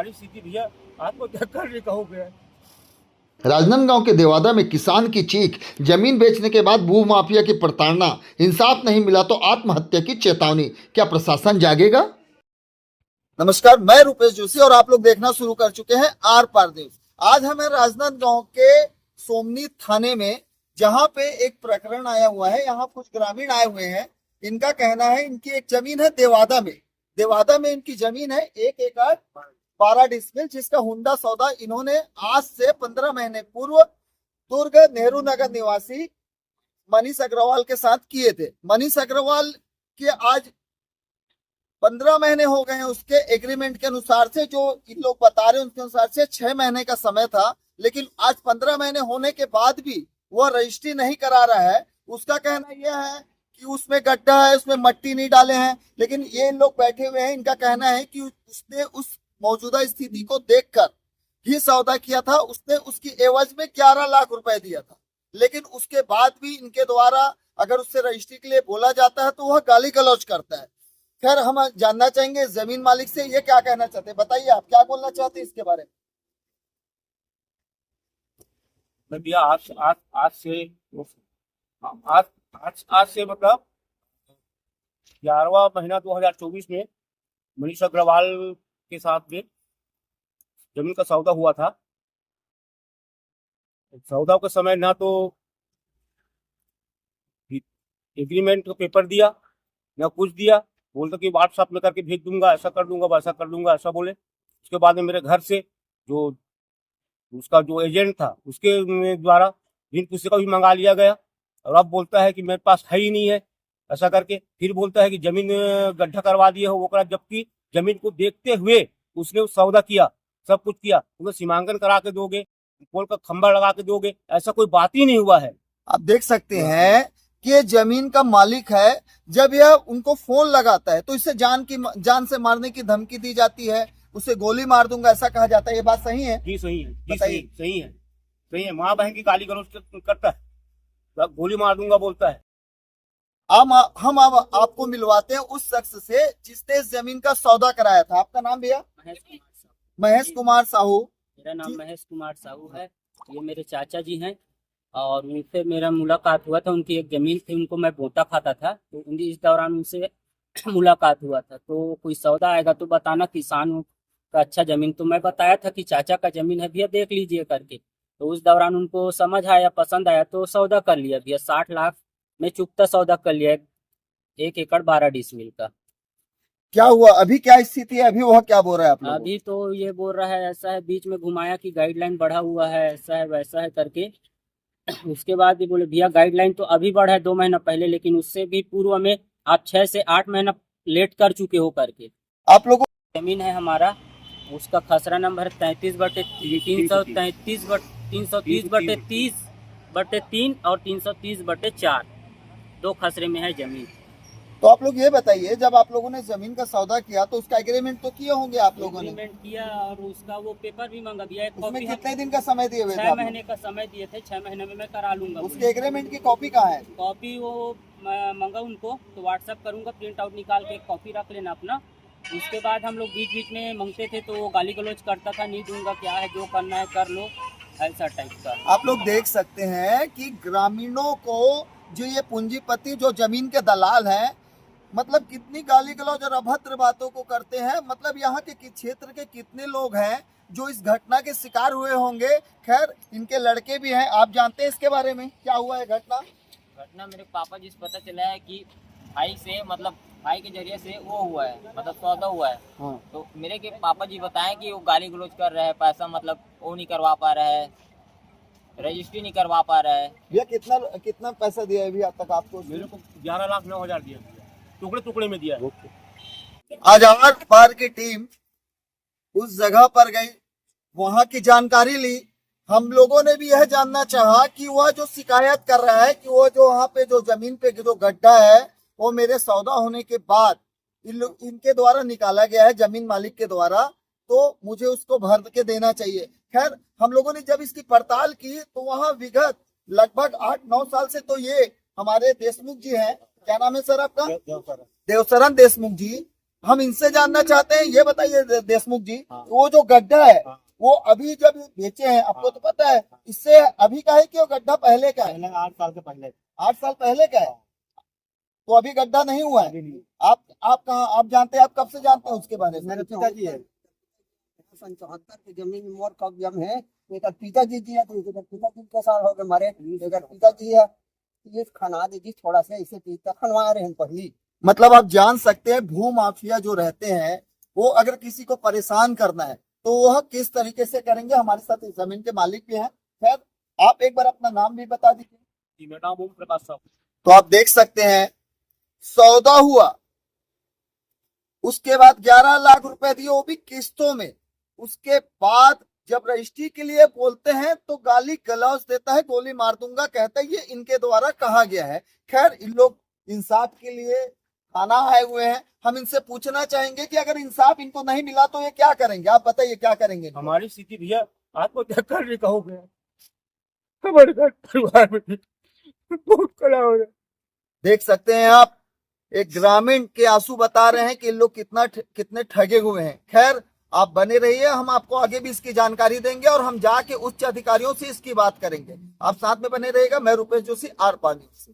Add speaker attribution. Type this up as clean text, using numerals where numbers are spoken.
Speaker 1: हमारी स्थिति भैया आत्महत्या करने का हो गया है।
Speaker 2: राजनांदगांव के देवादा में किसान की चीख, जमीन बेचने के बाद भू माफिया की प्रताड़ना, इंसाफ नहीं मिला तो आत्महत्या की चेतावनी, क्या प्रशासन जागेगा? नमस्कार, मैं रूपेश जोशी और आप लोग देखना शुरू कर चुके हैं आर पार न्यूज। आज हमें राजनांदगांव के सोमनी थाने में जहां पे एक प्रकरण आया हुआ है, यहाँ कुछ ग्रामीण आए हुए हैं। इनका कहना है इनकी एक जमीन है देवादा में इनकी जमीन है 1 एकड़ 12 डिसमिल, जिसका हुंडा सौदा इन्होंने आज से 15 महीने पूर्व दुर्ग नेहरू नगर निवासी मनीष अग्रवाल के साथ किए थे। मनीष अग्रवाल के आज 15 महीने हो गए हैं। उसके एग्रीमेंट के अनुसार से, जो इन लोग बता रहे हैं उनके अनुसार से 6 महीने का समय था, लेकिन आज 15 महीने होने के बाद भी वह रजिस्ट्री नहीं करा रहा है। उसका कहना यह है कि उसमें गड्ढा है, उसमें मट्टी नहीं डाले हैं, लेकिन ये लोग बैठे हुए हैं। इनका कहना है कि उसने उस मौजूदा स्थिति को देखकर ही सौदा किया था। उसने उसकी एवज में 11 लाख रुपए दिया था, लेकिन उसके बाद भी इनके द्वारा अगर उससे रजिस्ट्री के लिए बोला जाता है तो वह गाली गलौज करता है। खैर, हम जानना चाहेंगे जमीन मालिक से ये क्या कहना चाहते हैं। बताइए, आप क्या बोलना चाहते हैं इसके बारे में?
Speaker 1: मैं भैया आज से मतलब 11वां महीना 2024 में मनीष अग्रवाल के साथ में जमीन का सौदा हुआ था। सौदा के समय ना तो एग्रीमेंट का पेपर दिया, ना कुछ दिया। बोलते कि व्हाट्सएप में करके भेज दूंगा, ऐसा कर दूंगा, वैसा कर दूंगा, ऐसा बोले। उसके बाद में मेरे घर से जो उसका जो एजेंट था उसके द्वारा ऋण पुस्तिका भी मंगा लिया गया, और अब बोलता है कि मेरे पास है ही नहीं है, ऐसा करके फिर बोलता है कि जमीन गड्ढा करवा दिए हो वो करा, जबकि जमीन को देखते हुए उसने सौदा किया, सब कुछ किया। उसने सीमांकन करा के दोगे, पोल का खंभा लगा के दोगे, ऐसा कोई बात ही नहीं हुआ है।
Speaker 2: आप देख सकते हैं कि ये जमीन का मालिक है। जब यह उनको फोन लगाता है तो इसे जान से मारने की धमकी दी जाती है, उसे गोली मार दूंगा ऐसा कहा जाता है। ये बात सही है?
Speaker 1: जी सही है, जी सही है। माँ बहन की गाली गलौज करता है, गोली मार दूंगा बोलता है।
Speaker 2: हम आपको मिलवाते हैं उस शख्स से जिसने इस जमीन का सौदा कराया था। आपका नाम भैया? महेश कुमार साहू।
Speaker 3: मेरा नाम महेश कुमार साहू है। ये मेरे चाचा जी हैं और उनसे मेरा मुलाकात हुआ था। उनकी एक जमीन थी, उनको मैं बोता खाता था, तो इस दौरान उनसे मुलाकात हुआ था। तो कोई सौदा आएगा तो बताना, किसान का अच्छा जमीन। तो मैं बताया था कि चाचा का जमीन है भैया, देख लीजिए करके। तो उस दौरान उनको समझ आया, पसंद आया, तो सौदा कर लिया भैया। 60 लाख में चुकता सौदा कर लिया, 1 एकड़ 12 डिसमिल का।
Speaker 2: क्या हुआ अभी, क्या स्थिति है अभी? वह क्या बोल रहा है आप लोगों को?
Speaker 3: अभी तो ये बोल रहा है ऐसा है, बीच में घुमाया कि गाइडलाइन बढ़ा हुआ है, ऐसा है वैसा है करके। उसके बाद भी बोले भैया गाइडलाइन तो अभी बढ़ा है 2 महीना पहले, लेकिन उससे भी पूर्व में आप 6 से 8 महीना लेट कर चुके हो करके।
Speaker 2: आप लोगों
Speaker 3: जमीन है हमारा, उसका खसरा नंबर 33/330/330/30/3 और 330/4, 2 खसरे में है जमीन।
Speaker 2: तो आप लोग ये बताइए, जब आप लोगों ने जमीन का सौदा किया तो उसका एग्रीमेंट तो किए होंगे आप लोगों ने?
Speaker 3: एग्रीमेंट किया और उसका वो पेपर भी मंगा दिया।
Speaker 2: उसमें कितने दिन का समय दिए हुए थे?
Speaker 3: 6 महीने का समय दिए थे, 6 महीने में मैं करा लूंगा।
Speaker 2: उसके एग्रीमेंट की कॉपी कहाँ है?
Speaker 3: कॉपी वो मैं मंगा उनको तो व्हाट्सएप करूंगा, प्रिंट आउट निकाल के कॉपी रख लेना अपना। उसके बाद हम लोग बीच बीच में मांगते थे तो वो गाली गलौज करता था, नहीं दूंगा, क्या है जो करना है कर लो, ऐसा टाइप का।
Speaker 2: आप लोग देख सकते हैं कि ग्रामीणों को, जो ये पूंजीपति जो जमीन के दलाल हैं, मतलब कितनी गाली गलौज और अभद्र बातों को करते हैं। मतलब यहाँ के क्षेत्र के कितने लोग हैं जो इस घटना के शिकार हुए होंगे। खैर, इनके लड़के भी हैं, आप जानते हैं इसके बारे में क्या हुआ है घटना?
Speaker 4: मेरे पापा जी से पता चला है कि भाई से, मतलब भाई के जरिए से वो हुआ है, मतलब सौदा हुआ है।
Speaker 2: हाँ।
Speaker 4: तो मेरे के पापा जी बताएं कि वो गाली गलौज कर रहा है, पैसा मतलब वो नहीं करवा पा रहा है, रजिस्ट्री नहीं करवा पा रहा है।
Speaker 2: भैया कितना पैसा दिया है अभी अब तक आपको?
Speaker 1: मेरे को 11,09,000 दिया, टुकड़े टुकड़े में दिया।
Speaker 2: आज आर पार की टीम उस जगह पर गई, वहां की जानकारी ली। हम लोगों ने भी यह जानना चाहा कि वह जो शिकायत कर रहा है कि वो जो वहां पे जो जमीन पे जो गड्ढा है वो मेरे सौदा होने के बाद इनके द्वारा निकाला गया है, जमीन मालिक के द्वारा, तो मुझे उसको भर के देना चाहिए। खैर, हम लोगों ने जब इसकी पड़ताल की तो वहां विगत लगभग 8-9 साल से तो ये हमारे देशमुख जी हैं, क्या नाम है सर आपका?
Speaker 1: देवसरन।
Speaker 2: देवसरन देशमुख जी हम इनसे जानना चाहते हैं, ये बताइए देशमुख जी,
Speaker 1: हाँ।
Speaker 2: वो जो गड्ढा है
Speaker 1: हाँ।
Speaker 2: वो अभी जब बेचे हैं, आपको
Speaker 1: हाँ।
Speaker 2: तो पता है, इससे अभी का है कि वो गड्ढा पहले का है?
Speaker 1: पहले 8 साल के पहले
Speaker 2: 8 साल पहले का है, तो अभी गड्ढा नहीं हुआ है।
Speaker 1: अभी नहीं।
Speaker 2: आप कहाँ, आप जानते हैं, आप कब से जानते हैं उसके बारे में?
Speaker 1: मेरे पिताजी है।
Speaker 5: 75 की जमीन मोर कब्जा में है। एक पिताजी जी है, तो एक पिताजी के साल हो गए मरे। एक पिताजी है, ये खना दीजिए थोड़ा सा, इसे पीता खनवा रहे हैं पहली।
Speaker 2: मतलब आप जान सकते हैं भू माफिया जो रहते हैं, वो अगर किसी को परेशान करना है तो वह किस तरीके से करेंगे। हमारे साथ इस जमीन के मालिक भी हैं। खैर, आप एक बार अपना नाम भी बता दीजिए।
Speaker 1: जी, मेरा नाम ओम प्रकाश साहब।
Speaker 2: तो आप देख सकते हैं, सौदा हुआ, उसके बाद 11 लाख रुपए दिए, वो भी किस्तों में। उसके बाद जब रजिस्ट्री के लिए बोलते हैं तो गाली गलौज देता है, गोली मार दूंगा कहता है, ये इनके द्वारा कहा गया है। खैर, इन लोग इंसाफ के लिए थाना आए हुए हैं। हम इनसे पूछना चाहेंगे कि अगर इंसाफ इनको नहीं मिला तो ये क्या करेंगे, आप बताइए क्या करेंगे?
Speaker 1: हमारी स्थिति भैया आत्महत्या करने का हो गया। हमारे घर परिवार में बहुत कला हो रहा है।
Speaker 2: देख सकते हैं आप, एक ग्रामीण के आंसू बता रहे हैं कि लोग कितने ठगे हुए हैं। खैर, आप बने रहिए, हम आपको आगे भी इसकी जानकारी देंगे और हम जाके उच्च अधिकारियों से इसकी बात करेंगे। आप साथ में बने रहिएगा। मैं रुपेश जोशी, आर पार न्यूज़ से।